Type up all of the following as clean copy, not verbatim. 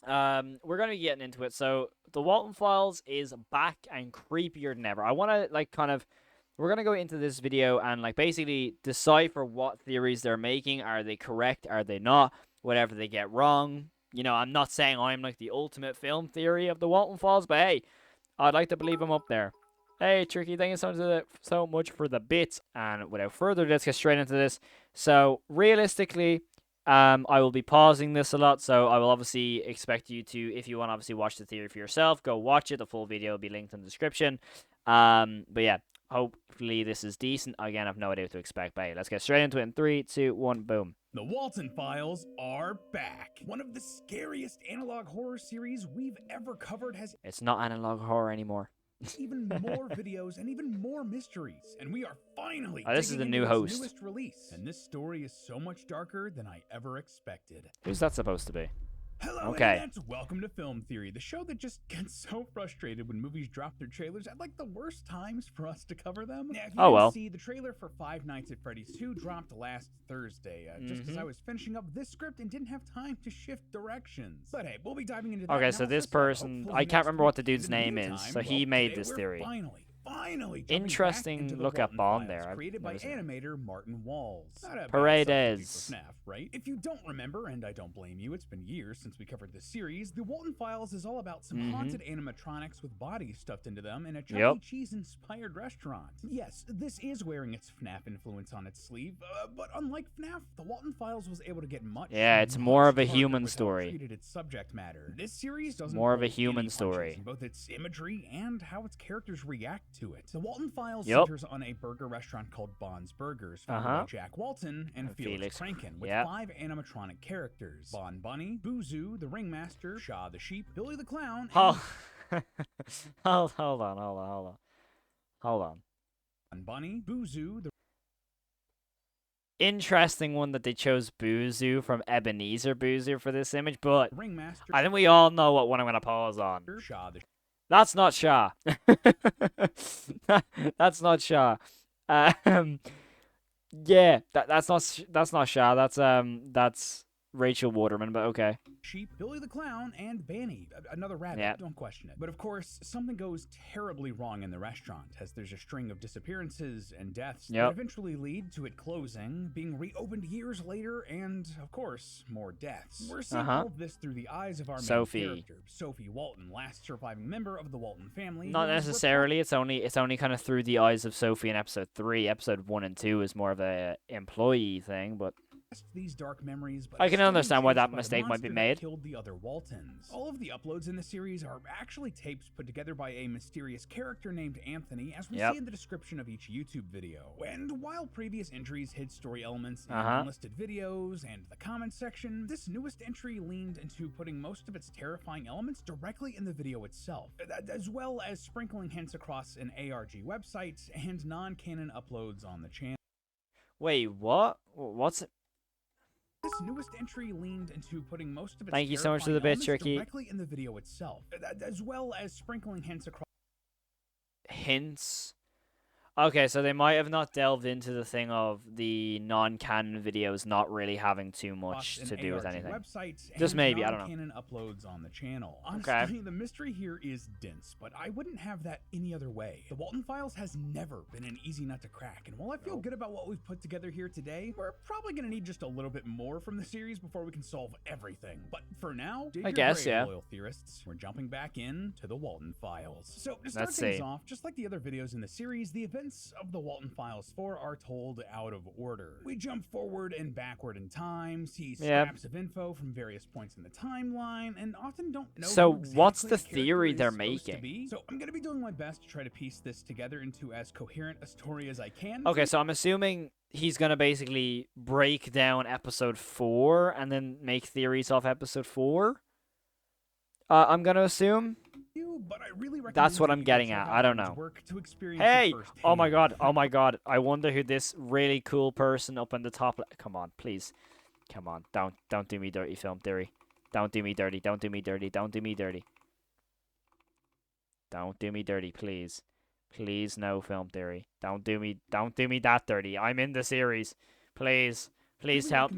we're gonna be getting into it. So the Walton Files is back and creepier than ever. I want to like kind of we're gonna go into this video and like basically decipher what theories they're making. Are they correct? Are they not? Whatever they get wrong. You know, I'm not saying I'm like the ultimate film theory of the Walton Files, but hey, I'd like to believe I'm up there. Hey, Tricky, thank you so much for the bits. And without further ado, let's get straight into this. So realistically, I will be pausing this a lot, so I will obviously expect you to, if you want to obviously watch the theory for yourself, go watch it. The full video will be linked in the description. But yeah, hopefully this is decent. Again, I have no idea what to expect. But hey, let's get straight into it in 3, 2, 1, boom. The Walton Files are back. One of the scariest analog horror series we've ever covered has It's not analog horror anymore. even more videos and even more mysteries. And we are finally this is the new host. Newest release. And this story is so much darker than I ever expected. Who's that supposed to be? Hello, Okay. Internets. Welcome to Film Theory, the show that just gets so frustrated when movies drop their trailers at like the worst times for us to cover them. Now, if you didn't see, the trailer for Five Nights at Freddy's 2 dropped last Thursday, just because I was finishing up this script and didn't have time to shift directions. But hey, we'll be diving into that. Okay, so this person, I can't remember what the dude's name is, so he made this theory. Finally interesting look at Bon there. Created by animator Martin Walls. Paredes. Right? If you don't remember, and I don't blame you, it's been years since we covered this series, The Walton Files is all about some haunted animatronics with bodies stuffed into them in a Chuck E. Cheese-inspired restaurant. Yes, this is wearing its FNAF influence on its sleeve, but unlike FNAF, The Walton Files was able to get much it's more of a human story. Treated its subject matter. This series doesn't more of a human story. Both its imagery and how its characters react to it. The Walton Files centers on a burger restaurant called Bon's Burgers, founded by Jack Walton and Felix Franken, with 5 animatronic characters: Bon Bunny, Boozoo, the Ringmaster, Shaw the Sheep, Billy the Clown, and... hold on. Bon Bunny, Boozoo, the... Interesting one that they chose Boozoo from Ebenezer Boozoo for this image, but Ringmaster, I think we all know what one I'm going to pause on. Shaw the... That's not Shaw. That's not Shaw. Yeah, that's not Shaw. That's Rachel Waterman, but okay. Sheep, Billy the Clown, and Banny, another rabbit, don't question it. But of course, something goes terribly wrong in the restaurant, as there's a string of disappearances and deaths that eventually lead to it closing, being reopened years later, and, of course, more deaths. We're seeing all of this through the eyes of our main character, Sophie Walton, last surviving member of the Walton family. Not necessarily, it's only kind of through the eyes of Sophie in episode 3. Episode 1 and 2 is more of a employee thing, but... these dark memories, but I can understand why that mistake might be made. Killed the other Waltons. All of the uploads in the series are actually tapes put together by a mysterious character named Anthony, as we see in the description of each YouTube video. And while previous entries hid story elements in unlisted videos and the comments section, this newest entry leaned into putting most of its terrifying elements directly in the video itself, as well as sprinkling hints across an ARG website and non-canon uploads on the channel. Wait, what? What's it? This newest entry leaned into putting most of its Thank you so much for the bit, Tricky. Directly in the video itself, as well as sprinkling hints across. Hints? Okay, so they might have not delved into the thing of the non-canon videos not really having too much to do with anything. Just maybe, I don't know. Canon uploads on the channel. Honestly, the mystery here is dense, but I wouldn't have that any other way. The Walton Files has never been an easy nut to crack, and while I feel good about what we've put together here today, we're probably going to need just a little bit more from the series before we can solve everything. But for now, I guess, loyal theorists, we're jumping back into the Walton Files. So to start things off, just like the other videos in the series, the events of the Walton Files 4 are told out of order. We jump forward and backward in time, see scraps of info from various points in the timeline, and often don't know. So what's the theory they're making? So I'm going to be doing my best to try to piece this together into as coherent a story as I can. Okay, so I'm assuming he's going to basically break down episode 4 and then make theories off episode 4? I'm going to assume. But I really that's what I'm getting at. I don't know. Hey! Oh my god. Oh my god. I wonder who this really cool person up on the top... Come on, please. Come on. Don't do me dirty, Film Theory. Don't do me dirty. Don't do me dirty. Don't do me dirty. Don't do me dirty, please. Please, no, Film Theory. Don't do me that dirty. I'm in the series. Please. Please help.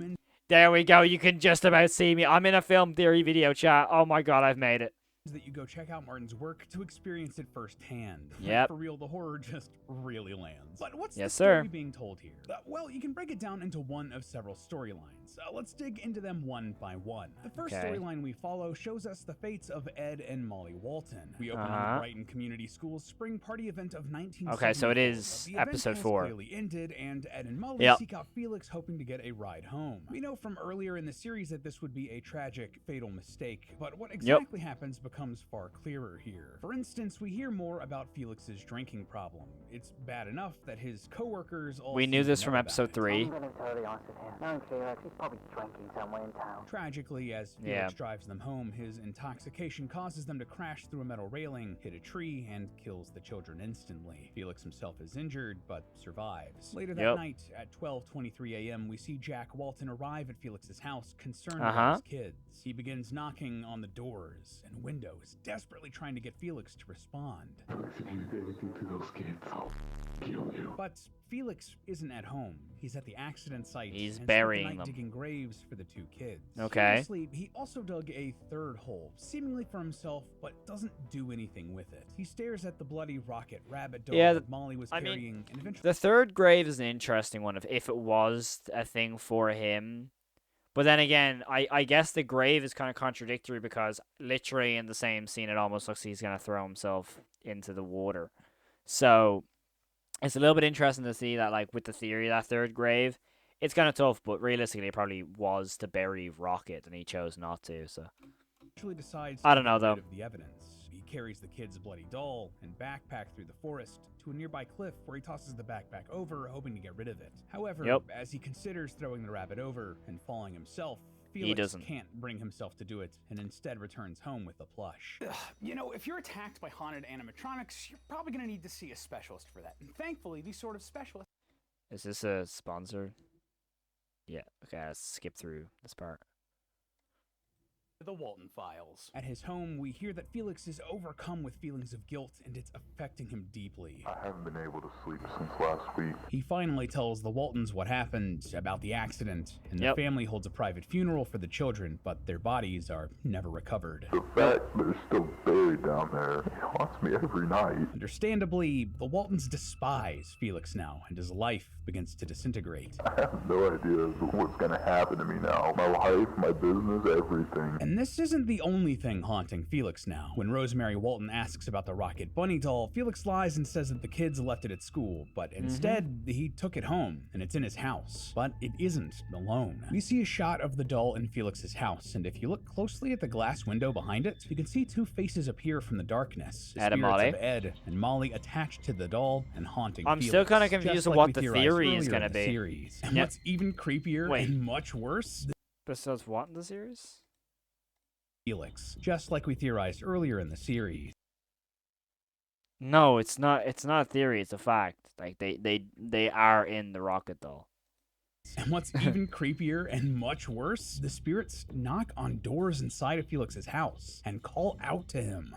There we go. You can just about see me. I'm in a film theory video chat. Oh my god, I've made it. That you go check out Martin's work to experience it firsthand. Yep. For real, the horror just really lands. But what's Yes, the story sir. being told here? Well, you can break it down into one of several storylines. Let's dig into them one by one. The first storyline we follow shows us the fates of Ed and Molly Walton. We open on the Brighton Community School's spring party event of 1974. Okay, so it is episode 4. Clearly ended, and Ed and Molly seek out Felix, hoping to get a ride home. We know from earlier in the series that this would be a tragic, fatal mistake, but what exactly happens becomes far clearer here. For instance, we hear more about Felix's drinking problem. It's bad enough that his coworkers all We knew this from episode 3. I'm gonna be totally honest with you. Knowing Felix, he's probably drinking somewhere in town. Tragically, as Felix drives them home, his intoxication causes them to crash through a metal railing, hit a tree, and kills the children instantly. Felix himself is injured, but survives. Later that night, at 12:23 a.m., we see Jack Walton arrive at Felix's house, concerned about his kids. He begins knocking on the doors and windows, desperately trying to get Felix to respond. Felix, if you do anything to those kids, I'll kill you. But Felix isn't at home. He's at the accident site. He's and burying them. digging graves for the 2 kids. Okay. Curiously, he also dug a 3rd hole, seemingly for himself, but doesn't do anything with it. He stares at the bloody rocket rabbit doll that Molly was carrying, and eventually... The 3rd grave is an interesting one if it was a thing for him. But then again, I guess the grave is kind of contradictory because literally in the same scene, it almost looks like he's going to throw himself into the water. So it's a little bit interesting to see that, like, with the theory of that 3rd grave, it's kind of tough, but realistically, it probably was to bury Rocket, and he chose not to, so. Decides I don't know, though. The evidence. He carries the kid's bloody doll and backpack through the forest to a nearby cliff where he tosses the backpack over, hoping to get rid of it. However, as he considers throwing the rabbit over and falling himself, Felix can't bring himself to do it and instead returns home with the plush. You know, if you're attacked by haunted animatronics, you're probably going to need to see a specialist for that. And thankfully, these sort of specialists... Is this a sponsor? Yeah. Okay, let's skip through this part. The Walton Files. At his home, we hear that Felix is overcome with feelings of guilt, and it's affecting him deeply. I haven't been able to sleep since last week. He finally tells the Waltons what happened about the accident, and the family holds a private funeral for the children, but their bodies are never recovered. The fact they're still buried down there haunts me every night. Understandably, the Waltons despise Felix now, and his life begins to disintegrate. I have no idea what's going to happen to me now. My life, my business, everything. And this isn't the only thing haunting Felix now. When Rosemary Walton asks about the Rocket Bunny doll, Felix lies and says that the kids left it at school, but instead, he took it home, and it's in his house. But it isn't alone. We see a shot of the doll in Felix's house, and if you look closely at the glass window behind it, you can see 2 faces appear from the darkness. The spirits of Ed and Molly attached to the doll and haunting Felix. I'm still kind of confused on what the theory is going to be. And what's even creepier and much worse... Besides what in the series? Felix, just like we theorized earlier in the series. No, it's not. It's not a theory. It's a fact. Like they are in the rocket doll. And what's even creepier and much worse, the spirits knock on doors inside of Felix's house and call out to him.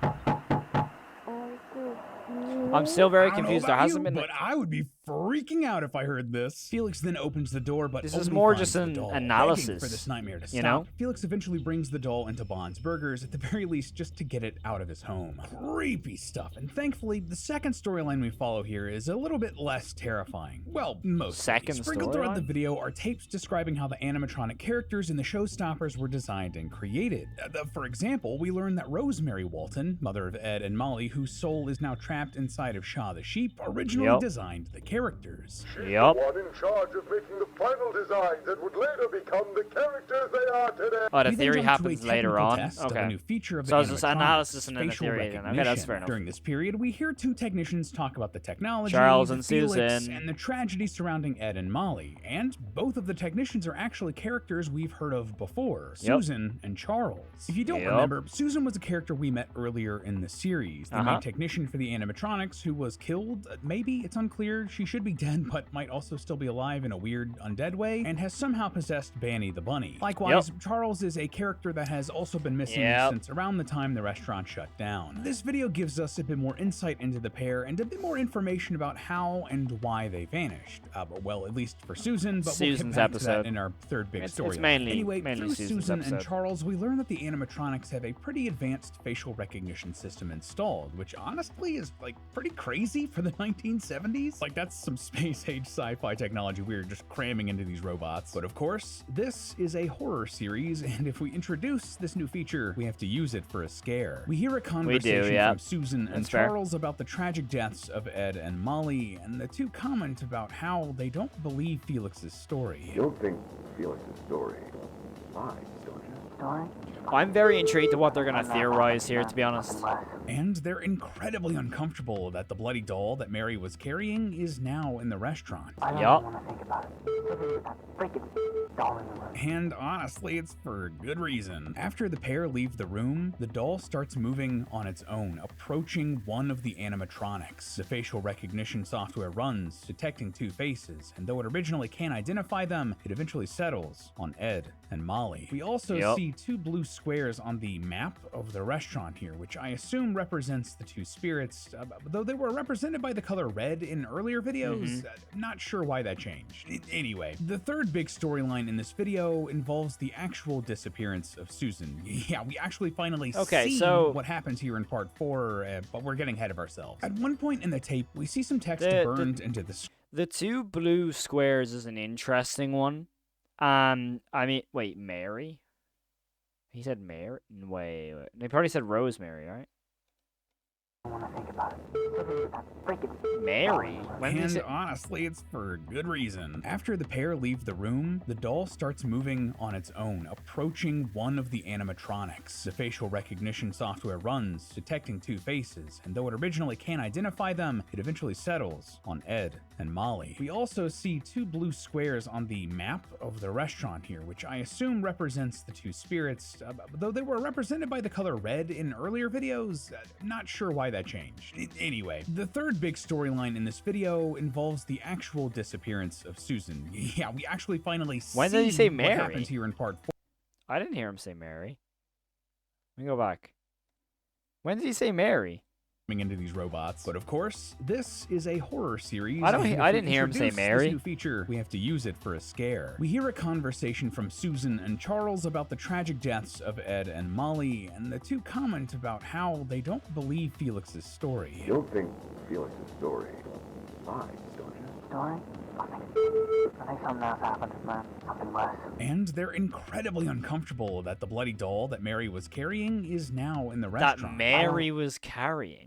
I'm still very confused. There hasn't been. But I would be freaking out if I heard this. Felix then opens the door, but this is more just an analysis for this nightmare to stop. You know? Felix eventually brings the doll into Bon's Burgers, at the very least, just to get it out of his home. Creepy stuff. And thankfully, the second storyline we follow here is a little bit less terrifying. Well, most. Sprinkled throughout the video are tapes describing how the animatronic characters in the Showstoppers were designed and created. For example, we learn that Rosemary Walton, mother of Ed and Molly, whose soul is now trapped inside of Shaw the sheep, originally designed the characters. She's the one in charge of making the final designs that would later become the characters they are today. Oh, the theory happens later on. Okay. A new feature of so it's just analysis and then the theory again. Okay, that's fair enough. During this period, we hear 2 technicians talk about the technology, Charles and Felix, Susan, and the tragedy surrounding Ed and Molly. And both of the technicians are actually characters we've heard of before, Susan and Charles. If you don't remember, Susan was a character we met earlier in the series, the main technician for the animatronics who was killed. Maybe, it's unclear. She should be be dead, but might also still be alive in a weird, undead way, and has somehow possessed Banny the bunny. Likewise, Charles is a character that has also been missing since around the time the restaurant shut down. This video gives us a bit more insight into the pair and a bit more information about how and why they vanished. Well, at least for Susan, but we'll get back to that in our third big story. Anyway, through Susan and Charles, we learn that the animatronics have a pretty advanced facial recognition system installed, which honestly is like pretty crazy for the 1970s. Like, that's some space-age sci-fi technology we were just cramming into these robots. But of course, this is a horror series, and if we introduce this new feature, we have to use it for a scare. We hear a conversation from Susan and Charles about the tragic deaths of Ed and Molly, and the two comment about how they don't believe Felix's story. You don't think Felix's story lies, don't you? Story? I'm very intrigued to what they're gonna theorize here, to be honest. And they're incredibly uncomfortable that the bloody doll that Mary was carrying is now in the restaurant. I don't even want to think about it. That freaking doll in the room. And honestly, it's for good reason. After the pair leave the room, the doll starts moving on its own, approaching one of the animatronics. The facial recognition software runs, detecting two faces, and though it originally can't identify them, it eventually settles on Ed and Molly. We also see two blue squares on the map of the restaurant here, which I assume represents the two spirits, though they were represented by the color red in earlier videos. Not sure why that changed. Anyway, the third big storyline in this video involves the actual disappearance of Susan. Yeah, we actually finally see what happens here in part 4, but we're getting ahead of ourselves. At one point in the tape, we see some text burned into the two blue squares is an interesting one. I mean, wait, Mary? He said Mary? Wait. They probably said Rosemary, right? I want to think about it. That freaking Mary? And honestly, it's for good reason. After the pair leave the room, the doll starts moving on its own, approaching one of the animatronics. The facial recognition software runs, detecting two faces, and though it originally can't identify them, it eventually settles on Ed and Molly. We also see two blue squares on the map of the restaurant here, which I assume represents the two spirits, though they were represented by the color red in earlier videos. Not sure why that changed. Anyway, the third big storyline in this video involves the actual disappearance of Susan. Yeah, we actually finally see when did he say Mary? What happens here in part 4. I didn't hear him say Mary. Let me go back. When did he say Mary? Into these robots, but of course, this is a horror series. I didn't hear him say Mary. This new feature, we have to use it for a scare. We hear a conversation from Susan and Charles about the tragic deaths of Ed and Molly, and the two comment about how they don't believe Felix's story. You don't think Felix's story lies, don't you? Story? I think something else happened, man. Something worse. And they're incredibly uncomfortable that the bloody doll that Mary was carrying is now in the restaurant. That Mary was carrying?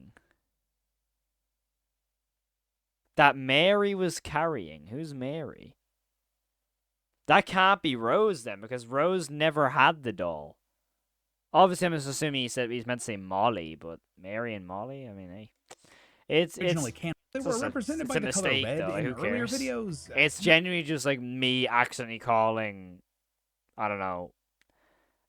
That Mary was carrying? Who's Mary? That can't be Rose then, because Rose never had the doll. Obviously, I'm just assuming he's meant to say Molly, but Mary and Molly? I mean, hey. They were represented by the color red in earlier videos. It's genuinely just like me accidentally calling, I don't know,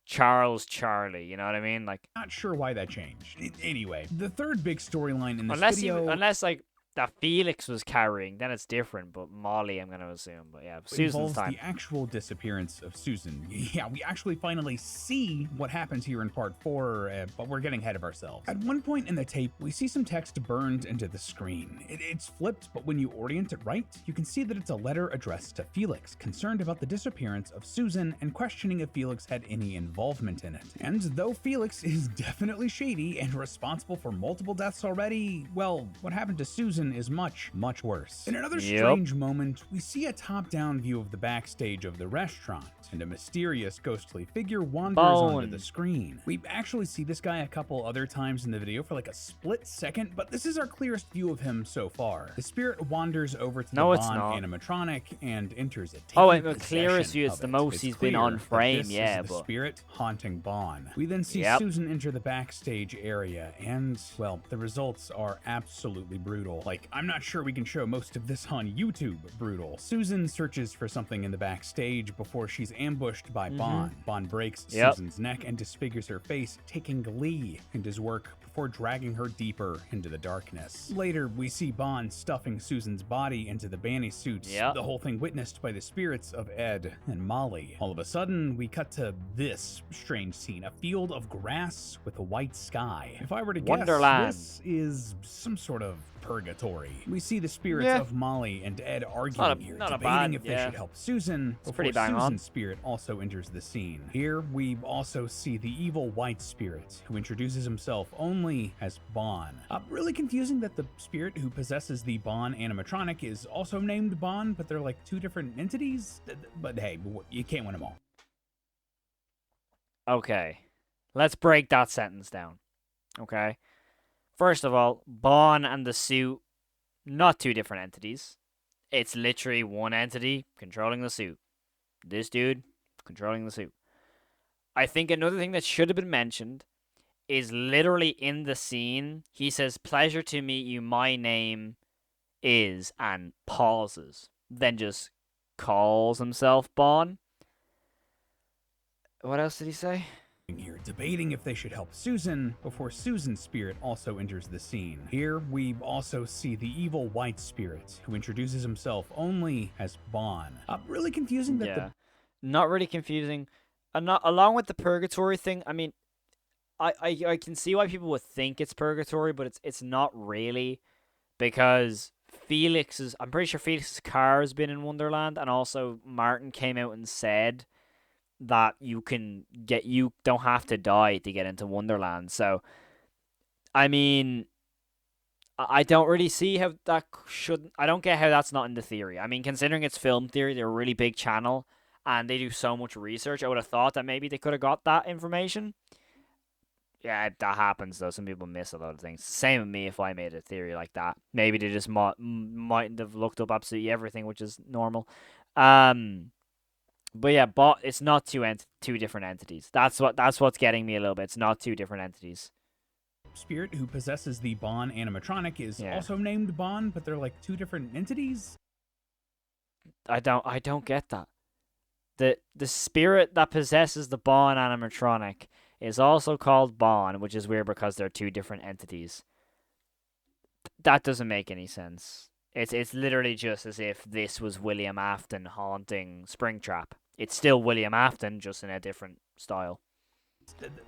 Charles Charlie, you know what I mean? Like, not sure why that changed. Anyway, the third big storyline in this video, unless like that Felix was carrying, then it's different, but Molly, I'm gonna assume. But yeah, Susan's time. The actual disappearance of Susan. Yeah, we actually finally see what happens here in part 4, but we're getting ahead of ourselves. At one point in the tape, we see some text burned into the screen. It's flipped, but when you orient it right, you can see that it's a letter addressed to Felix, concerned about the disappearance of Susan and questioning if Felix had any involvement in it. And though Felix is definitely shady and responsible for multiple deaths already, well, what happened to Susan is much, much worse. In another strange moment, we see a top-down view of the backstage of the restaurant, and a mysterious ghostly figure wanders onto the screen. We actually see this guy a couple other times in the video for like a split second, but this is our clearest view of him so far. The spirit wanders over to the Bon animatronic and enters it. The clearest view, it's the most he's been on frame, yeah, but the spirit haunting Bon. We then see Susan enter the backstage area, and, well, the results are absolutely brutal. Like, like, I'm not sure we can show most of this on YouTube, brutal. Susan searches for something in the backstage before she's ambushed by Bon. Bon breaks Susan's neck and disfigures her face, taking glee in his work before dragging her deeper into the darkness. Later, we see Bon stuffing Susan's body into the Banny suits, the whole thing witnessed by the spirits of Ed and Molly. All of a sudden, we cut to this strange scene, a field of grass with a white sky. If I were to guess, Wonderland. this is some sort of purgatory. We see the spirits of Molly and Ed arguing here, debating if they should help Susan before Susan's spirit also enters the scene. Here, we also see the evil white spirit, who introduces himself only as Bon. Really confusing that the spirit who possesses the Bon animatronic is also named Bon, but they're like two different entities? But hey, you can't win them all. Okay, let's break that sentence down. Okay, first of all, Bon and the suit, not two different entities. It's literally one entity controlling the suit. This dude controlling the suit. I think another thing that should have been mentioned is literally in the scene, he says, "Pleasure to meet you, my name is," and pauses, then just calls himself Bon. What else did he say? Here, debating if they should help Susan before Susan's spirit also enters the scene. Here, we also see the evil white spirit, who introduces himself only as Bon. Really confusing that not really confusing. Not along with the purgatory thing. I mean, I can see why people would think it's purgatory, but it's not really, because I'm pretty sure Felix's car has been in Wonderland, and also Martin came out and said that you don't have to die to get into Wonderland. So, I mean, I don't really see how that I don't get how that's not in the theory. I mean, considering it's film theory, they're a really big channel, and they do so much research, I would have thought that maybe they could have got that information. Yeah, that happens, though. Some people miss a lot of things. Same with me if I made a theory like that. Maybe they just mightn't have looked up absolutely everything, which is normal. But yeah, it's not two different entities. That's what's getting me a little bit. It's not two different entities. Spirit who possesses the Bon animatronic is also named Bon, but they're like two different entities? I don't get that. The spirit that possesses the Bon animatronic is also called Bon, which is weird because they're two different entities. That doesn't make any sense. It's literally just as if this was William Afton haunting Springtrap. It's still William Afton, just in a different style.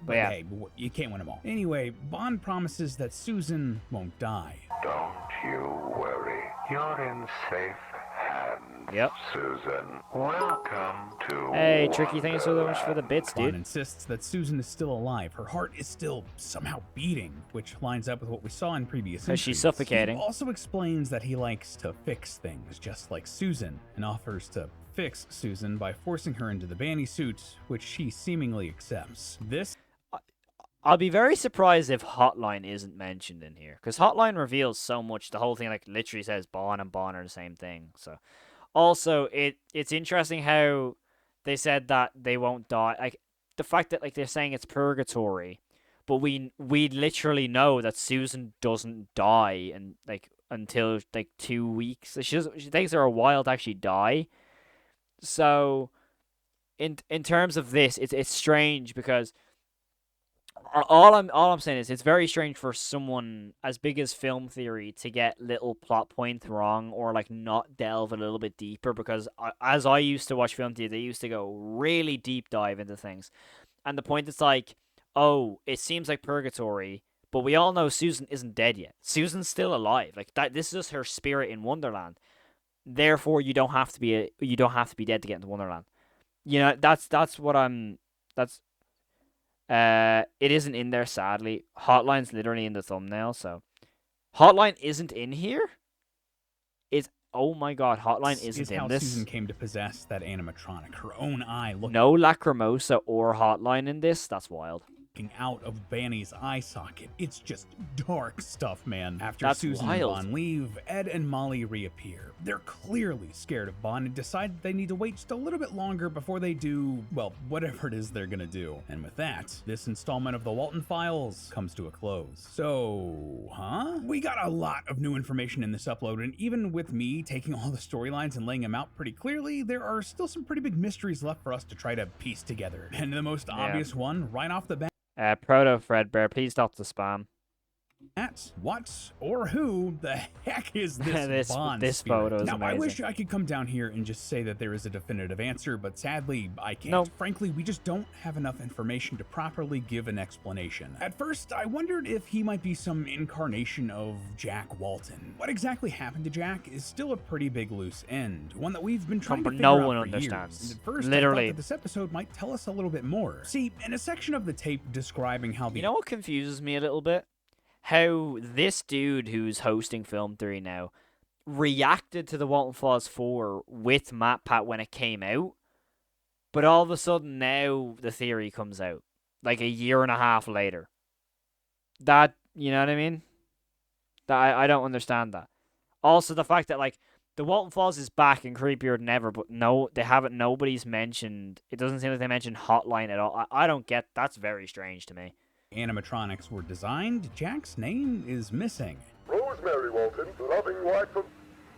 But hey, you can't win them all. Anyway, Bon promises that Susan won't die. Don't you worry. You're in safe hands, Susan. Welcome to Hey, Tricky, thanks so much for the bits, dude. Bon insists that Susan is still alive. Her heart is still somehow beating, which lines up with what we saw in previous entries. She's suffocating. He also explains that he likes to fix things, just like Susan, and offers to fix Susan by forcing her into the Banny suit, which she seemingly accepts. I'll be very surprised if Hotline isn't mentioned in here, because Hotline reveals so much. The whole thing like literally says Bon and Bon are the same thing. So, also it's interesting how they said that they won't die. Like the fact that like they're saying it's purgatory, but we literally know that Susan doesn't die and like until like 2 weeks. She takes her a while to actually die. So, in terms of this, it's strange because all I'm saying is it's very strange for someone as big as film theory to get little plot points wrong or like not delve a little bit deeper, because as I used to watch film theory, they used to go really deep dive into things, and the point is like, oh, it seems like purgatory, but we all know Susan isn't dead yet. Susan's still alive. Like that, this is just her spirit in Wonderland. Therefore, you don't have to be dead to get into Wonderland. You know, that's what I'm. It isn't in there, sadly. Hotline's literally in the thumbnail, so Hotline isn't in here. Oh my god, Hotline isn't in this. Susan came to possess that animatronic. Her own eye looked. No Lacrimosa or Hotline in this. That's wild. out of Banny's eye socket. It's just dark stuff, man. After That's Susan wild. and Bon leave, Ed and Molly reappear. They're clearly scared of Bon and decide they need to wait just a little bit longer before they do, well, whatever it is they're gonna do. And with that, this installment of the Walton Files comes to a close. So, we got a lot of new information in this upload, and even with me taking all the storylines and laying them out pretty clearly, there are still some pretty big mysteries left for us to try to piece together. And the most obvious one, right off the bat, Proto Fredbear, please stop the spam. what or who the heck is this Bond this spirit? photo is Now, amazing. I wish I could come down here and just say that there is a definitive answer, but sadly, I can't. Nope. Frankly, we just don't have enough information to properly give an explanation. At first, I wondered if he might be some incarnation of Jack Walton. What exactly happened to Jack is still a pretty big loose end, one that we've been trying to figure no out one for understands. years. And at first, Literally. I thought that this episode might tell us a little bit more. See, in a section of the tape describing how the You know what confuses me a little bit? How this dude who's hosting Film Theory now reacted to the Walton Files 4 with MatPat when it came out, but all of a sudden now the theory comes out, like a year and a half later. That, you know what I mean? That I don't understand that. Also, the fact that, like, the Walton Files is back and creepier than ever, but no, they haven't, nobody's mentioned, it doesn't seem like they mentioned Hotline at all. I don't get, that's very strange to me. animatronics were designed, Jack's name is missing. Rosemary Walton, loving wife of,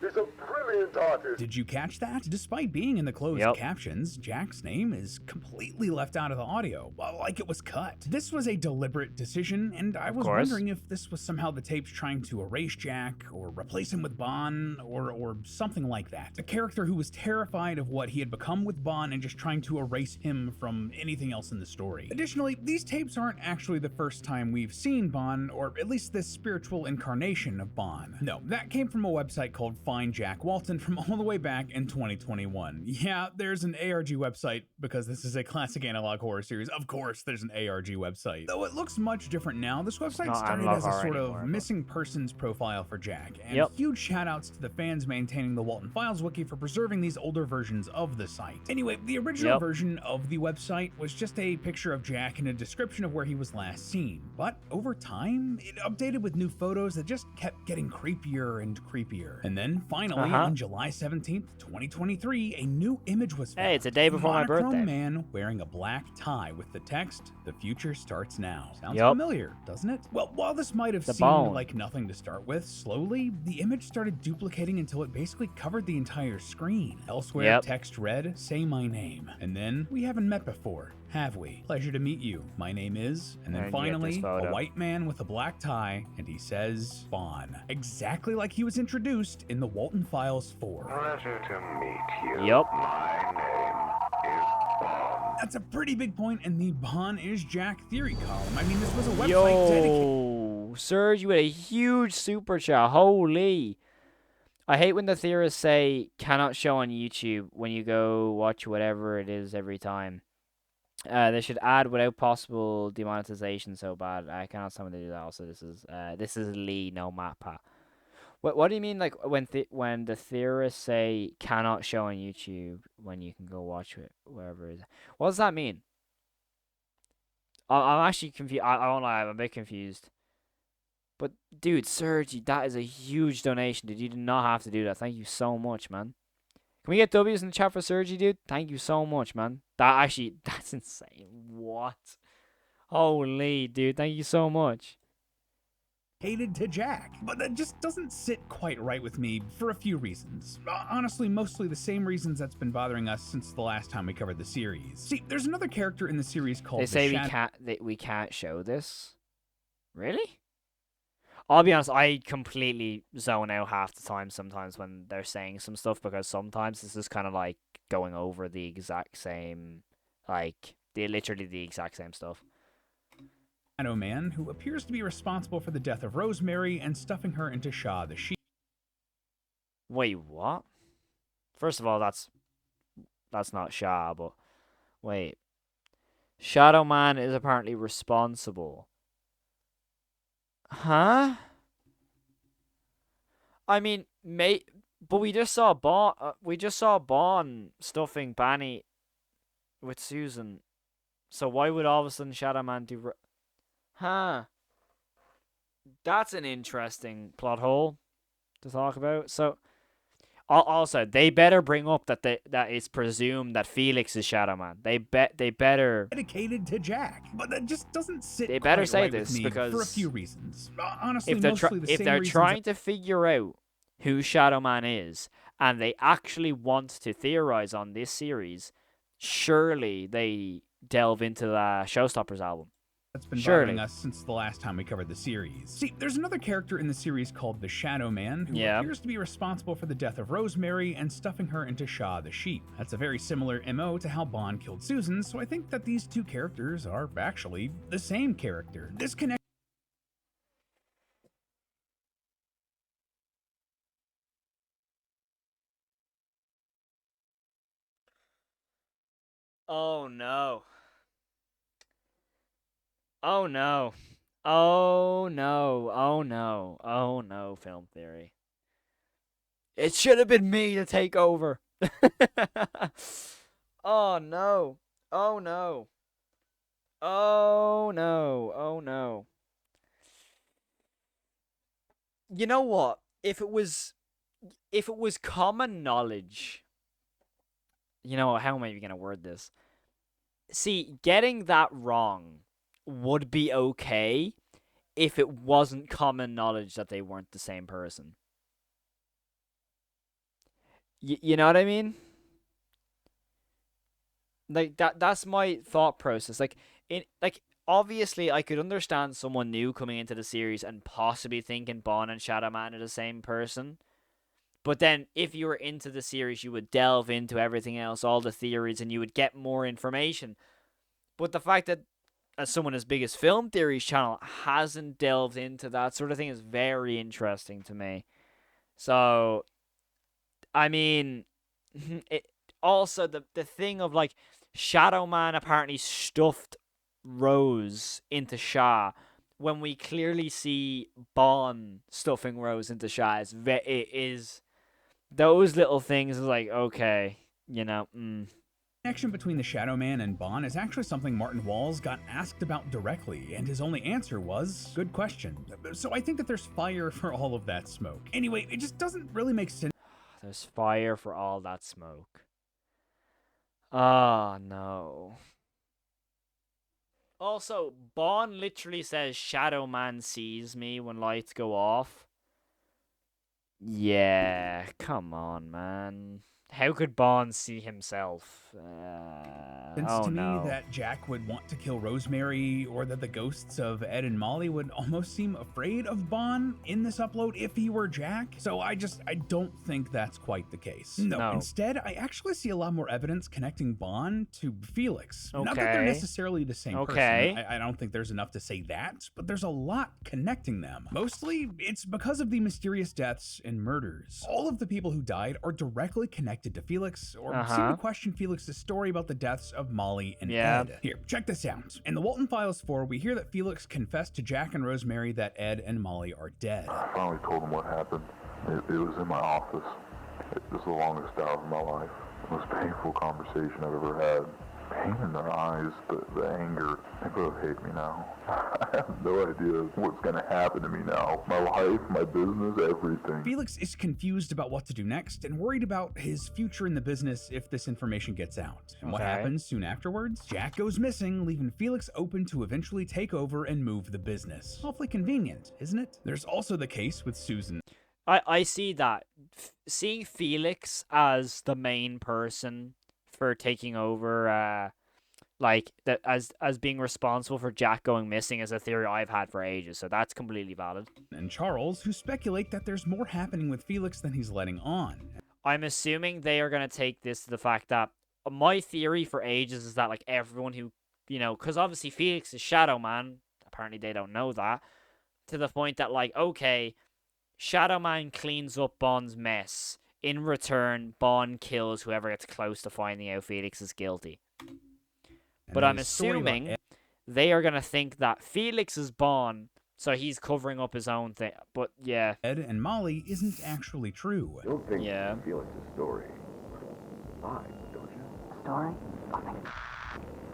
is a brilliant artist. Did you catch that? Despite being in the closed Yep. captions, Jack's name is completely left out of the audio, like it was cut. This was a deliberate decision, and I was course. wondering if this was somehow the tapes trying to erase Jack, or replace him with Bon, or something like that. A character who was terrified of what he had become with Bon and just trying to erase him from anything else in the story. Additionally, these tapes aren't actually the first time we've seen Bon, or at least this spiritual incarnation of Bon. No, that came from a website called Find Jack Walton from all the way back in 2021. Yeah, there's an ARG website because this is a classic analog horror series. Of course, there's an ARG website. Though it looks much different now, this website not started analog as a horror sort anymore, of but- missing persons profile for Jack. And Yep. huge shout outs to the fans maintaining the Walton Files wiki for preserving these older versions of the site. Anyway, the original Yep. version of the website was just a picture of Jack and a description of where he was last seen. But over time, it updated with new photos that just kept getting creepier and creepier. And then finally, on July 17th, 2023, a new image was found. Hey, it's a day before my Monochrome birthday. man wearing a black tie with the text, "The future starts now." Sounds Yep. familiar, doesn't it? Well, while this might have The seemed Bon. like nothing to start with, slowly, the image started duplicating until it basically covered the entire screen. Elsewhere, Yep. text read, "Say my name." And then, "We haven't met before, have we? Pleasure to meet you. My name is..." And then And you get this finally, a photo. white man with a black tie, and he says, "Bon." Exactly like he was introduced in the Walton Files 4. Pleasure to meet you. Yep. My name is Bon. That's a pretty big point in the Bon is Jack theory column. I mean, this was a website dedicated... Yo, Serge, you had a huge super chat. Holy. I hate when the theorists say cannot show on YouTube when you go watch whatever it is every time. They should add without possible demonetization so bad. I cannot stand when they do that. Also, this is Lee, no MatPat. What do you mean, like, when the theorists say cannot show on YouTube when you can go watch it wherever it is? What does that mean? I'm actually confused. I won't lie, I'm a bit confused. But, dude, Sergi, that is a huge donation, dude. You did not have to do that. Thank you so much, man. Can we get W's in the chat for Sergi, dude? Thank you so much, man. That's insane. What? Holy, dude. Thank you so much. Hated to Jack, but that just doesn't sit quite right with me for a few reasons. Honestly, mostly the same reasons that's been bothering us since the last time we covered the series. See, there's another character in the series called They say we can't show this. Really? I'll be honest, I completely zone out half the time sometimes when they're saying some stuff, because sometimes this is kind of like going over the exact same, like, literally the exact same stuff. Shadowman, who appears to be responsible for the death of Rosemary and stuffing her into Shaw the Sheep. Wait, what? First of all, that's not Shaw, but wait. Shadowman is apparently responsible. Huh? I mean, but we just saw Bon stuffing Banny with Susan. So why would all of a sudden Shadowman do? Huh. That's an interesting plot hole to talk about. So, also, they better bring up that it's presumed that Felix is Shadowman. They better dedicated to Jack, but that just doesn't sit They better quite say right this, with me because for a few reasons. Honestly, if they're mostly the if same they're reasons trying to figure out who Shadowman is, and they actually want to theorize on this series, surely they delve into the Showstoppers album. that's been Surely. bothering us since the last time we covered the series. See, there's another character in the series called the Shadowman who Yeah. appears to be responsible for the death of Rosemary and stuffing her into Shaw the sheep. That's a very similar MO to how Bon killed Susan, so I think that these two characters are actually the same character. This connection Oh no. Oh no. Oh no. Oh no. Oh no, film theory. It should have been me to take over. Oh no. Oh no. Oh no. Oh no. You know what? If it was common knowledge, you know, how am I even gonna word this? See, getting that wrong would be okay if it wasn't common knowledge that they weren't the same person. You know what I mean? Like that's my thought process. Obviously I could understand someone new coming into the series and possibly thinking Bon and Shadowman are the same person. But then if you were into the series, you would delve into everything else, all the theories, and you would get more information. But the fact that as someone as big as Film Theory's channel hasn't delved into that sort of thing is very interesting to me. So, I mean, it also the thing of like Shadowman apparently stuffed Rose into Shah when we clearly see Bon stuffing Rose into Shah. It is those little things is like, okay, you know. connection between the Shadowman and Bon is actually something Martin Walls got asked about directly, and his only answer was, good question. So I think that there's fire for all of that smoke. Anyway, it just doesn't really make sense. There's fire for all that smoke. Oh, no. Also, Bon literally says Shadowman sees me when lights go off. Yeah, come on, man. How could Bon see himself? To me no. that Jack would want to kill Rosemary, or that the ghosts of Ed and Molly would almost seem afraid of Bon in this upload if he were Jack. So I don't think that's quite the case. No, instead, I actually see a lot more evidence connecting Bon to Felix. Not that they're necessarily the same person. I don't think there's enough to say that, but there's a lot connecting them. Mostly, it's because of the mysterious deaths and murders. All of the people who died are directly connected to Felix, or seem to question Felix's story about the deaths of Molly and Ed. Here, check this out. In the Walton Files 4, we hear that Felix confessed to Jack and Rosemary that Ed and Molly are dead. I finally told him what happened. It was in my office. It was the longest hour of my life. The most painful conversation I've ever had. Pain in their eyes, the anger. They both hate me now. I have no idea what's going to happen to me now. My life, my business, everything. Felix is confused about what to do next and worried about his future in the business if this information gets out. And what happens soon afterwards? Jack goes missing, leaving Felix open to eventually take over and move the business. Awfully convenient, isn't it? There's also the case with Susan. I see that. Seeing Felix as the main person for taking over, as being responsible for Jack going missing is a theory I've had for ages, so that's completely valid. And Charles, who speculate that there's more happening with Felix than he's letting on. I'm assuming they are going to take this to the fact that my theory for ages is that, like, everyone who, you know, because obviously Felix is Shadowman, apparently they don't know that, to the point that, like, okay, Shadowman cleans up Bon's mess. In return, Bon kills whoever gets close to finding out Felix is guilty. But I'm assuming they are going to think that Felix is Bon, so he's covering up his own thing. But yeah. Ed and Molly isn't actually true. You don't think Felix's story lies, don't you? Story? I think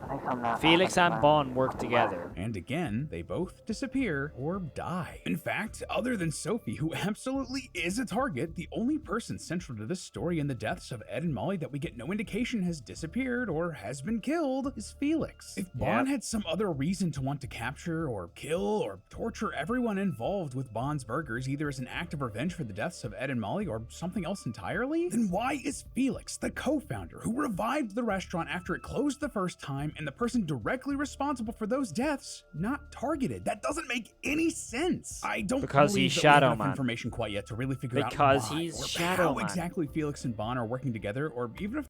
I think something else Felix happened and to Bon him. work together. And again, they both disappear or die. In fact, other than Sophie, who absolutely is a target, the only person central to this story and the deaths of Ed and Molly that we get no indication has disappeared or has been killed is Felix. If Bon had some other reason to want to capture or kill or torture everyone involved with Bon's burgers, either as an act of revenge for the deaths of Ed and Molly or something else entirely, then why is Felix, the co-founder who revived the restaurant after it closed the first time, and the person directly responsible for those deaths, not targeted? That doesn't make any sense. I don't Because believe he's that we have enough Shadowman. information quite yet to really figure Because out why he's or how Shadowman. exactly Felix and Bon are working together, or even if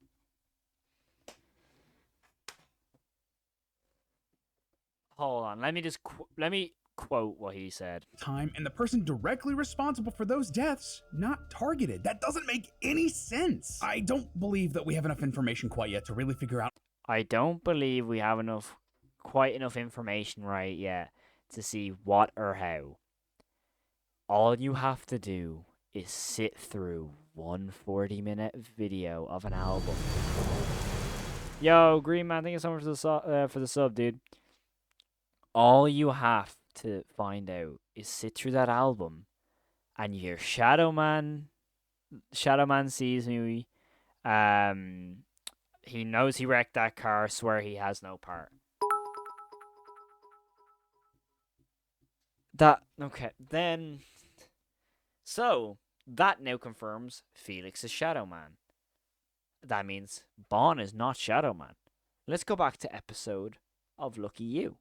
Hold on, let me quote what he said. time, and the person directly responsible for those deaths not targeted. That doesn't make any sense. I don't believe that we have enough information quite yet to really figure out. I don't believe we have quite enough information right yet to see what or how. All you have to do is sit through one 40-minute video of an album. Yo, Green Man, thank you so much for the sub, dude. All you have to find out is sit through that album, and you hear Shadowman sees me. He knows he wrecked that car. Swear he has no part. Then. So that now confirms Felix is Shadowman. That means Bon is not Shadowman. Let's go back to episode of Lucky You.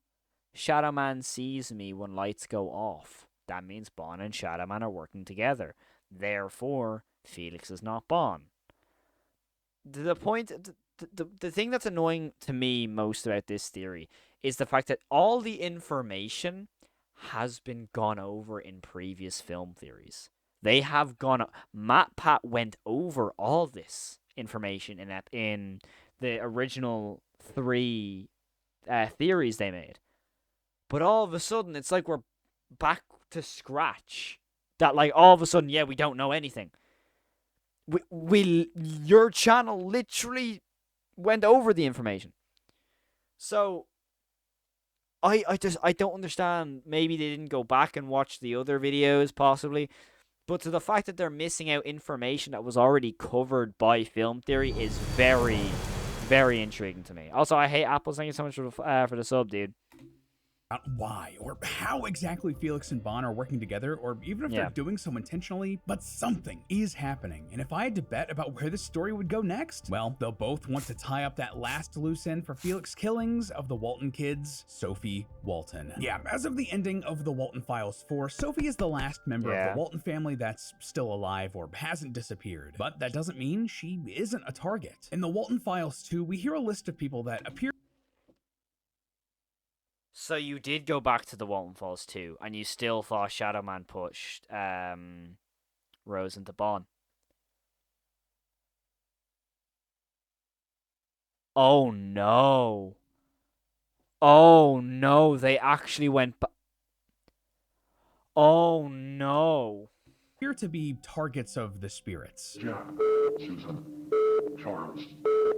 Shadowman sees me when lights go off. That means Bon and Shadowman are working together. Therefore, Felix is not Bon. The thing that's annoying to me most about this theory is the fact that all the information has been gone over in previous film theories. They have Matt Pat went over all this information in the original 3 theories they made. But all of a sudden, it's like we're back to scratch. That, like, all of a sudden, we don't know anything. Your channel literally went over the information. So, I don't understand. Maybe they didn't go back and watch the other videos, possibly. But to the fact that they're missing out information that was already covered by film theory is very, very intriguing to me. Also, I hate apples. Thank you so much for the sub, dude. Why or how exactly Felix and Bon are working together, or even if they're doing so intentionally, but something is happening. And if I had to bet about where this story would go next, well, they'll both want to tie up that last loose end for Felix killings of the Walton kids, Sophie Walton. Yeah, as of the ending of the Walton Files 4, Sophie is the last member of the Walton family that's still alive or hasn't disappeared. But that doesn't mean she isn't a target. In the Walton Files 2, we hear a list of people that appear. So you did go back to the Walton Falls 2, and you still thought Shadowman pushed Rose into Bon. Oh no. Oh no, they actually went back. Oh no. Appear to be targets of the spirits. Jack, Susan, Charles,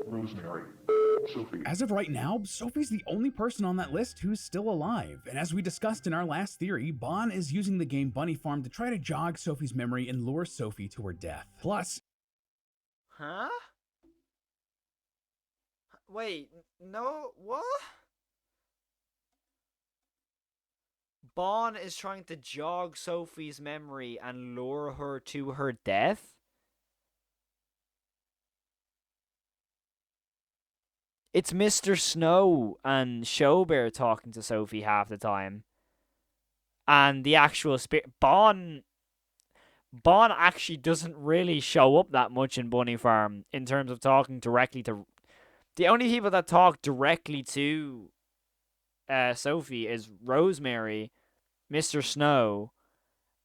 Rosemary, Sophie. As of right now, Sophie's the only person on that list who's still alive. And as we discussed in our last theory, Bon is using the game Bunny Farm to try to jog Sophie's memory and lure Sophie to her death. Plus... Huh? Wait, no, what? Bon is trying to jog Sophie's memory and lure her to her death? It's Mr. Snow and Showbear talking to Sophie half the time. And the actual spirit... Bon actually doesn't really show up that much in Bunny Farm in terms of talking directly to... The only people that talk directly to Sophie is Rosemary, Mr. Snow,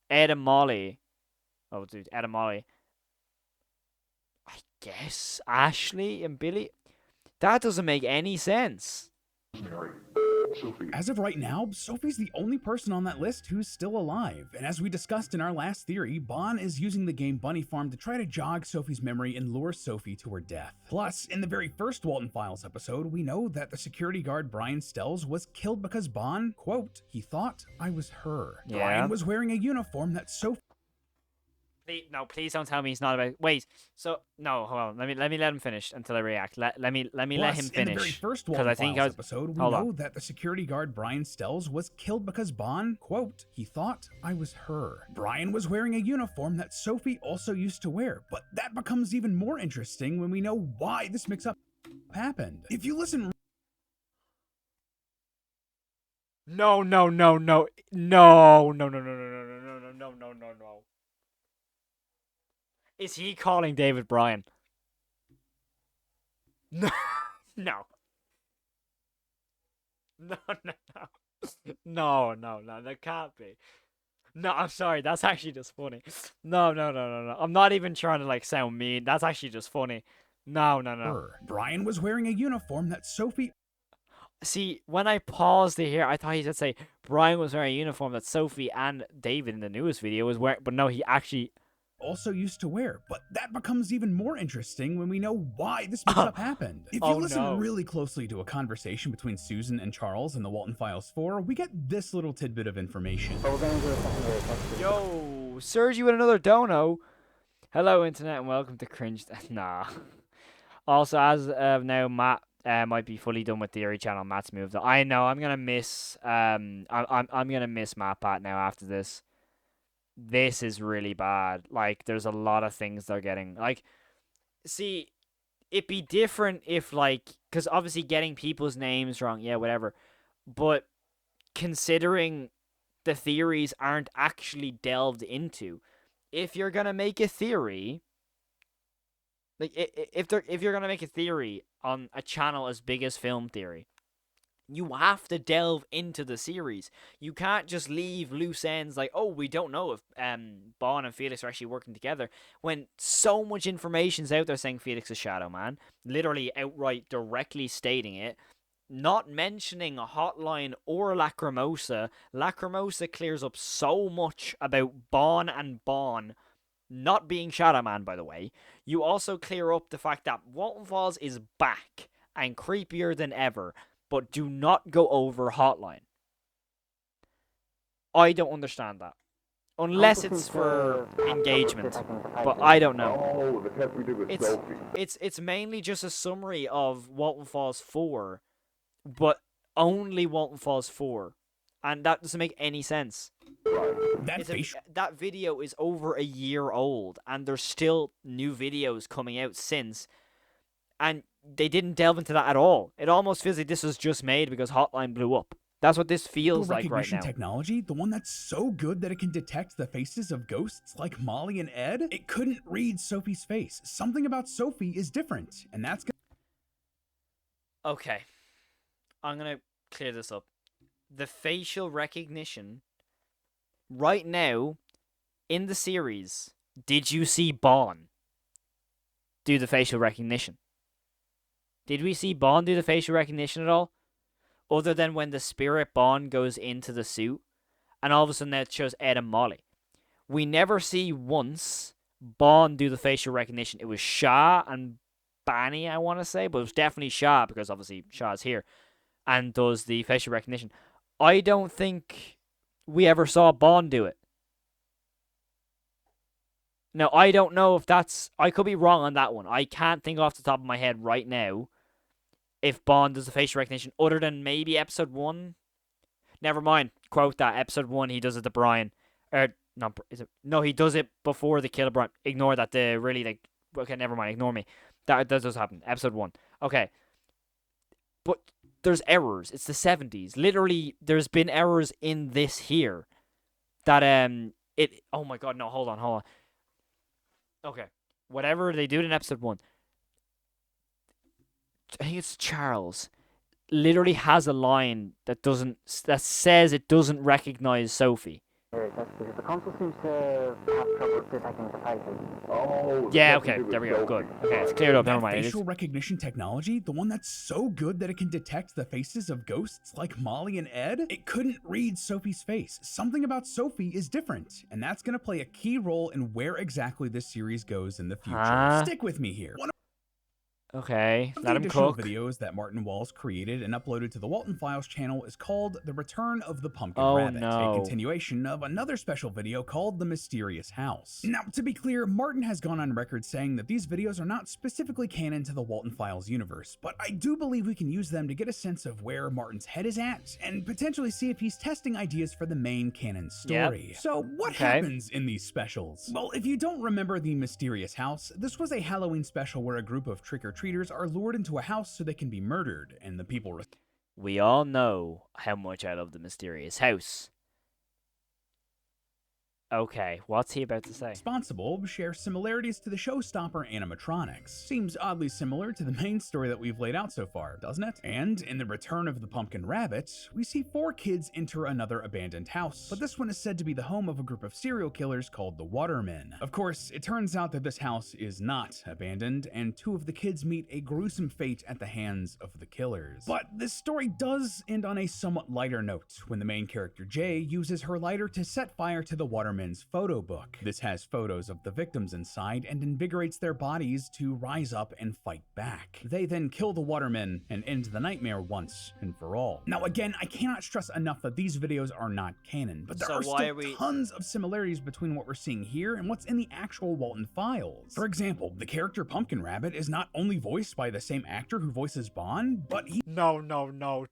Ed and Molly. Oh, dude, Ed and Molly. I guess Ashley and Billy. That doesn't make any sense. Rosemary, As of right now, Sophie's the only person on that list who's still alive, and as we discussed in our last theory, Bon is using the game Bunny Farm to try to jog Sophie's memory and lure Sophie to her death. Plus, in the very first Walton Files episode, we know that the security guard Brian Stells was killed because Bon, quote, he thought I was her. Yeah. Brian was wearing a uniform that Sophie... No, please don't tell me he's not about. Wait, so no, hold on. Let me let him finish until I react. Let me let him In the very finish. first Because Walton I think Files episode, we hold know on. that the security guard Brian Stells was killed because Bon, quote, he thought I was her. Brian was wearing a uniform that Sophie also used to wear, but that becomes even more interesting when we know why this mix-up happened. If you listen... No, no, no, no, no, no, no, no, no, no, no, no, no, no, no, no. Is he calling David Bryan? No, no. No, no, no. No, no, no, that can't be. No, I'm sorry, that's actually just funny. No, no, no, no, no. I'm not even trying to like sound mean. That's actually just funny. No, no, no. Brian was wearing a uniform that Sophie... See, when I paused to hear, I thought he said say Brian was wearing a uniform that Sophie and David in the newest video was wearing, but no, he actually also used to wear, but that becomes even more interesting when we know why this mix-up happened. If you listen really closely to a conversation between Susan and Charles in the Walton Files 4, we get this little tidbit of information. Yo, Sergi with another dono. Hello, internet, and welcome to Cringe. Nah. Also, as of now, Matt might be fully done with Theory Channel. Matt's moved on. I know. I'm gonna miss. I'm gonna miss Matt Pat now after this. This is really bad. Like, there's a lot of things they're getting. Like, see, it'd be different if, like, because obviously getting people's names wrong, yeah, whatever. But considering the theories aren't actually delved into, if you're gonna make a theory, like, if you're gonna make a theory on a channel as big as Film Theory, you have to delve into the series. You can't just leave loose ends like, oh, we don't know if Bon and Felix are actually working together, when so much information's out there saying Felix is Shadowman, literally outright directly stating it, not mentioning a hotline or Lacrimosa. Lacrimosa clears up so much about Bon and Bon not being Shadowman, by the way. You also clear up the fact that Walton Falls is back and creepier than ever, but do not go over hotline. I don't understand that. Unless it's for engagement, but I don't know. Oh, the test we did with Sophie. It's mainly just a summary of Walton Falls 4, but only Walton Falls 4. And that doesn't make any sense. That video is over a year old, and there's still new videos coming out since, and they didn't delve into that at all. It almost feels like this was just made because Hotline blew up. That's what this feels like right now. Technology, the one that's so good that it can detect the faces of ghosts like Molly and Ed, it couldn't read Sophie's face. Something about Sophie is different, and that's... Okay. I'm going to clear this up. The facial recognition, right now, in the series, did you see Bon do the facial recognition? Did we see Bon do the facial recognition at all? Other than when the spirit Bon goes into the suit, and all of a sudden it shows Ed and Molly. We never see once Bon do the facial recognition. It was Shah and Banny, I want to say, but it was definitely Shah, because obviously Shah's here, and does the facial recognition. I don't think we ever saw Bon do it. Now, I don't know if that's... I could be wrong on that one. I can't think off the top of my head right now if Bon does the facial recognition, other than maybe episode 1. Never mind. Quote that. Episode 1, he does it to Brian. No, he does it before the kill of Brian. Ignore that. Okay, never mind. Ignore me. That does happen. Episode 1. Okay. But there's errors. It's the 70s. Literally, there's been errors in this here. That, oh my god, no, hold on. Okay. Whatever they do in episode 1. I think it's Charles. Literally has a line that says it doesn't recognize Sophie. That's because the console seems to have trouble detecting the faces. Oh, Yeah, okay, there we go. Good. Okay, it's cleared up. Never That mind. It facial is... recognition technology, the one that's so good that it can detect the faces of ghosts like Molly and Ed, it couldn't read Sophie's face. Something about Sophie is different, and that's going to play a key role in where exactly this series goes in the future. Huh? Stick with me here. Okay, One of let the him additional cook. videos that Martin Walls created and uploaded to the Walton Files channel is called The Return of the Pumpkin Oh, Rabbit, no. a continuation of another special video called The Mysterious House. Now, to be clear, Martin has gone on record saying that these videos are not specifically canon to the Walton Files universe, but I do believe we can use them to get a sense of where Martin's head is at, and potentially see if he's testing ideas for the main canon story. Yep. So, what Okay. happens in these specials? Well, if you don't remember The Mysterious House, this was a Halloween special where a group of trick-or-treaters are lured into a house so they can be murdered, and the people We all know how much I love the Mysterious House. Okay, what's he about to say? responsible share similarities to the showstopper animatronics. Seems oddly similar to the main story that we've laid out so far, doesn't it? And in The Return of the Pumpkin Rabbit, we see 4 kids enter another abandoned house, but this one is said to be the home of a group of serial killers called the Watermen. Of course, it turns out that this house is not abandoned, and 2 of the kids meet a gruesome fate at the hands of the killers. But this story does end on a somewhat lighter note, when the main character Jay uses her lighter to set fire to the Watermen's photo book. This has photos of the victims inside and invigorates their bodies to rise up and fight back. They then kill the Watermen and end the nightmare once and for all. Now again, I cannot stress enough that these videos are not canon, but there So are why still are we- tons of similarities between what we're seeing here and what's in the actual Walton Files. For example, the character Pumpkin Rabbit is not only voiced by the same actor who voices Bon, but No,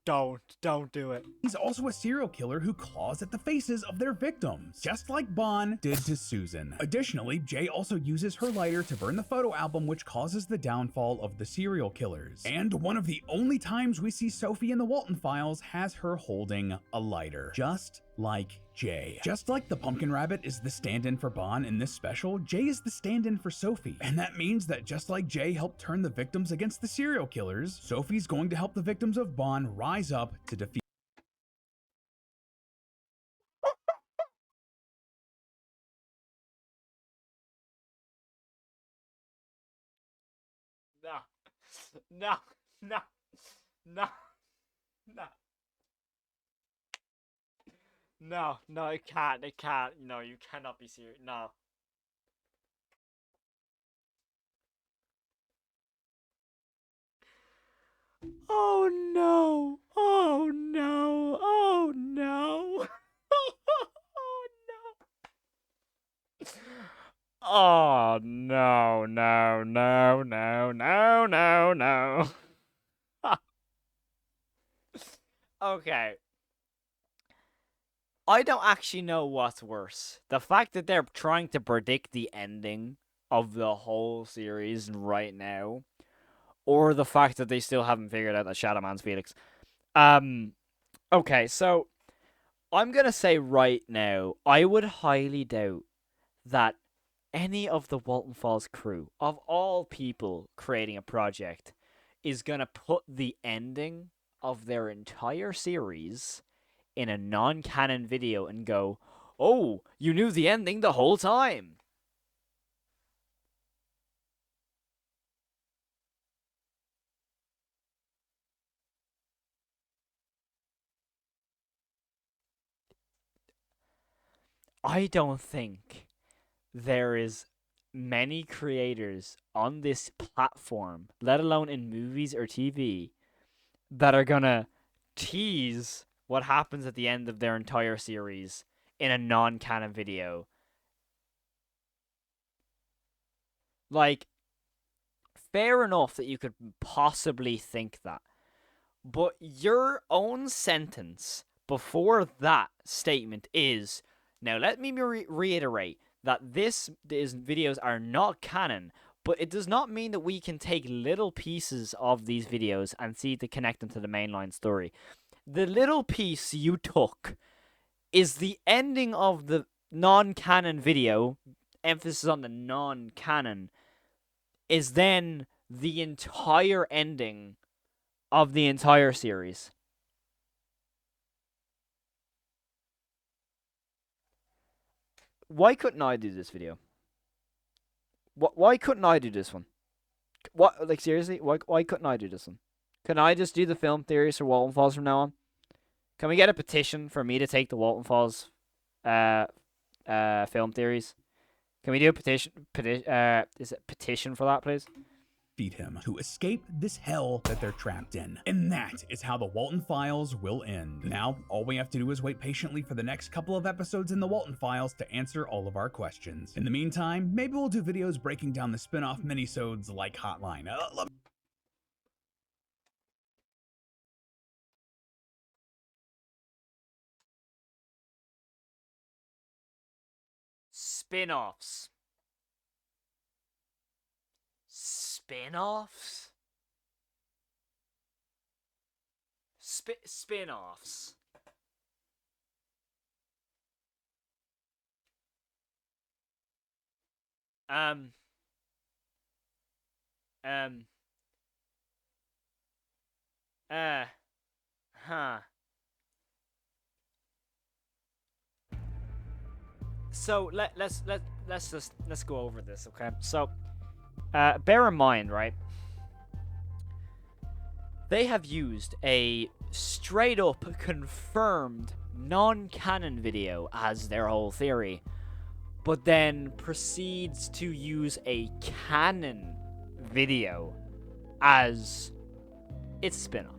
don't do it. he's also a serial killer who claws at the faces of their victims, just like Bon did to Susan. Additionally, Jay also uses her lighter to burn the photo album, which causes the downfall of the serial killers. And one of the only times we see Sophie in the Walton Files has her holding a lighter, just like Jay. Just like the Pumpkin Rabbit is the stand-in for Bon in this special, Jay is the stand-in for Sophie. And that means that just like Jay helped turn the victims against the serial killers, Sophie's going to help the victims of Bon rise up to defeat No. No. No. No. No. No, it can't. It can't. No, you cannot be serious. No. Oh no. Oh no. Oh no. Oh no. Oh no, no, no, no, no, no, no. Okay. I don't actually know what's worse. The fact that they're trying to predict the ending of the whole series right now, or the fact that they still haven't figured out that Shadowman's Felix. Okay, so I'm gonna say right now, I would highly doubt that any of the Walton Falls crew, of all people creating a project, is gonna put the ending of their entire series in a non-canon video and go, "Oh, you knew the ending the whole time." I don't think there is many creators on this platform, let alone in movies or TV, that are gonna tease what happens at the end of their entire series in a non-canon video. Like, fair enough that you could possibly think that, but your own sentence before that statement is, now let me reiterate that these videos are not canon, but it does not mean that we can take little pieces of these videos and see to connect them to the mainline story. The little piece you took is the ending of the non-canon video, emphasis on the non-canon, is then the entire ending of the entire series. Why couldn't I do this video? Why couldn't I do this one? What, like, seriously? Why couldn't I do this one? Can I just do the film theories for Walton Falls from now on? Can we get a petition for me to take the Walton Falls film theories? Can we do a petition for that, please? Defeat him to escape this hell that they're trapped in. And that is how the Walton Files will end. Now, all we have to do is wait patiently for the next couple of episodes in the Walton Files to answer all of our questions. In the meantime, maybe we'll do videos breaking down the spin-off minisodes like Hotline. Spin-offs. Spin-offs? Spin-offs. Huh. So let's go over this, okay? So bear in mind, right? They have used a straight up confirmed non-canon video as their whole theory, but then proceeds to use a canon video as its spin-off.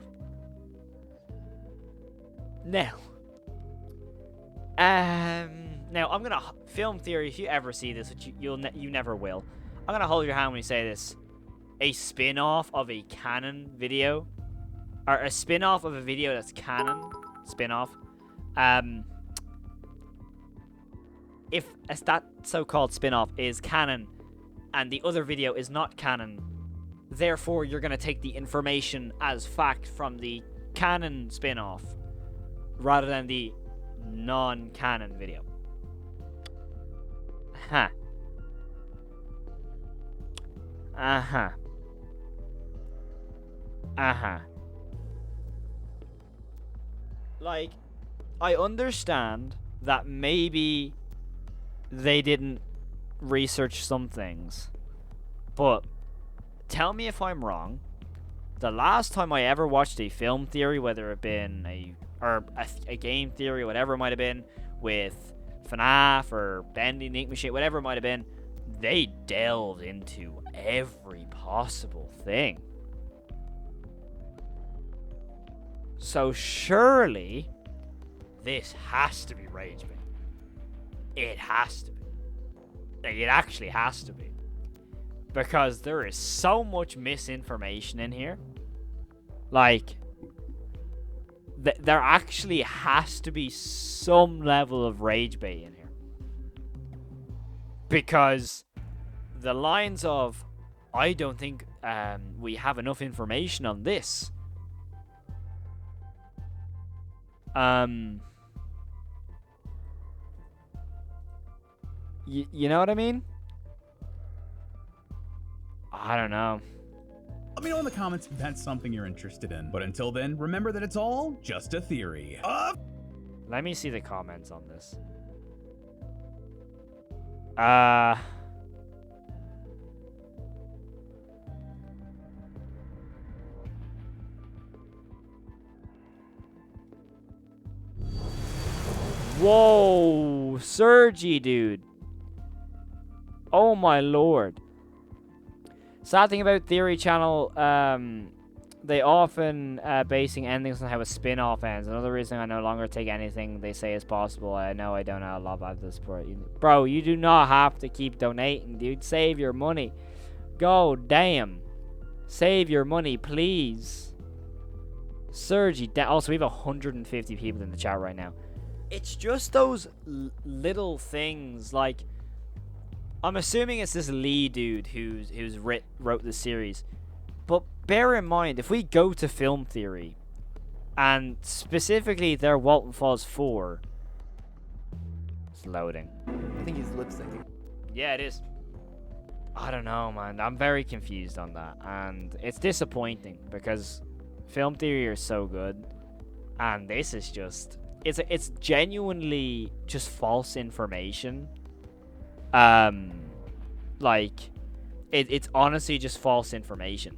Now, I'm gonna film theory. If you ever see this, which you never will, I'm gonna hold your hand when you say this. A spin-off of a canon video, or a spin-off of a video that's canon. Spin-off. If that so-called spin-off is canon, and the other video is not canon, therefore you're gonna take the information as fact from the canon spin-off, rather than the non-canon video. Huh. Uh-huh. Uh-huh. Like, I understand that maybe they didn't research some things, but tell me if I'm wrong. The last time I ever watched a film theory, whether it been a game theory, whatever it might have been, with FNAF or Bendy Nick Machine, whatever it might have been, they delved into every possible thing. So surely this has to be rage bait. It has to be. Like, it actually has to be. Because there is so much misinformation in here. Like, there actually has to be some level of rage bait in here. Because the lines of, I don't think we have enough information on this. You know what I mean? I don't know. Let me know in the comments if that's something you're interested in. But until then, remember that it's all just a theory. Let me see the comments on this. Whoa, Sergi, dude. Oh my lord. Sad thing about Theory Channel, they often basing endings on how a spin-off ends. Another reason I no longer take anything they say is possible. I know I don't know a lot about this, bro. You do not have to keep donating, dude. Save your money. Go damn. Save your money, please. Sergi, also we have 150 people in the chat right now. It's just those little things, like, I'm assuming it's this Lee dude who's wrote the series. But bear in mind, if we go to film theory, and specifically their Walton Falls 4, it's loading. I think he's lip syncing. Yeah, it is. I don't know, man. I'm very confused on that, and it's disappointing because film theory are so good, and this is just it's genuinely just false information Like, it's honestly just false information.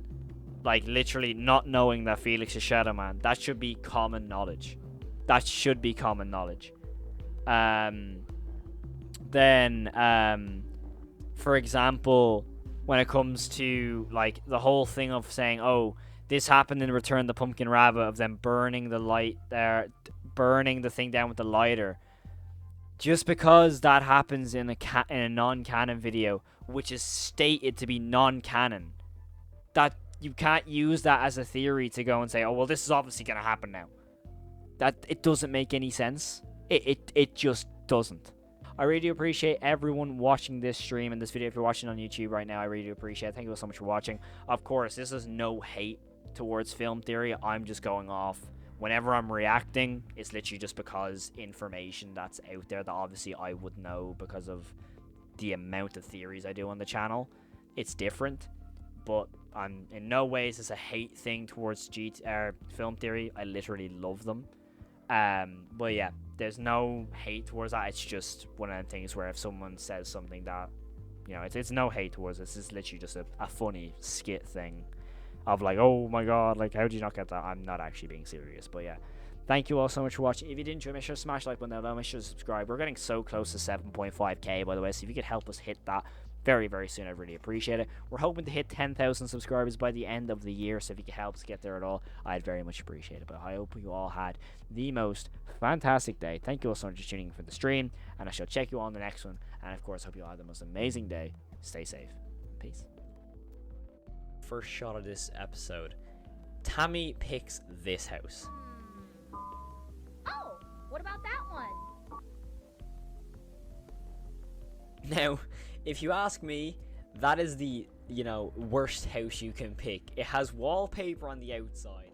Like, literally not knowing that Felix is Shadowman. That should be common knowledge. That should be common knowledge. Then, for example, when it comes to, like, the whole thing of saying, oh, this happened in Return the Pumpkin Rabbit, of them burning the light there, burning the thing down with the lighter. Just because that happens in a non-canon video, which is stated to be non-canon, that you can't use that as a theory to go and say, oh, well, this is obviously going to happen now. That it doesn't make any sense. It just doesn't. I really do appreciate everyone watching this stream and this video. If you're watching on YouTube right now, I really do appreciate it. Thank you so much for watching. Of course, this is no hate towards film theory. I'm just going off. Whenever I'm reacting, it's literally just because information that's out there that obviously I would know because of the amount of theories I do on the channel. It's different, but in no ways is a hate thing towards film theory. I literally love them. But yeah, there's no hate towards that. It's just one of the things where if someone says something that, you know, it's no hate towards it. It's literally just a funny skit thing of like, oh my god, like, how did you not get that? I'm not actually being serious. But yeah, thank you all so much for watching. If you did enjoy, make sure to smash the like button down, make sure to subscribe. We're getting so close to 7.5k, by the way, so if you could help us hit that very, very soon, I'd really appreciate it. We're hoping to hit 10,000 subscribers by the end of the year, so if you could help us get there at all, I'd very much appreciate it. But I hope you all had the most fantastic day. Thank you all so much for tuning in for the stream, and I shall check you all on the next one. And of course, hope you all have the most amazing day. Stay safe. Peace. First shot of this episode. Tammy picks this house. Oh, what about that one? Now, if you ask me, that is the, worst house you can pick. It has wallpaper on the outside.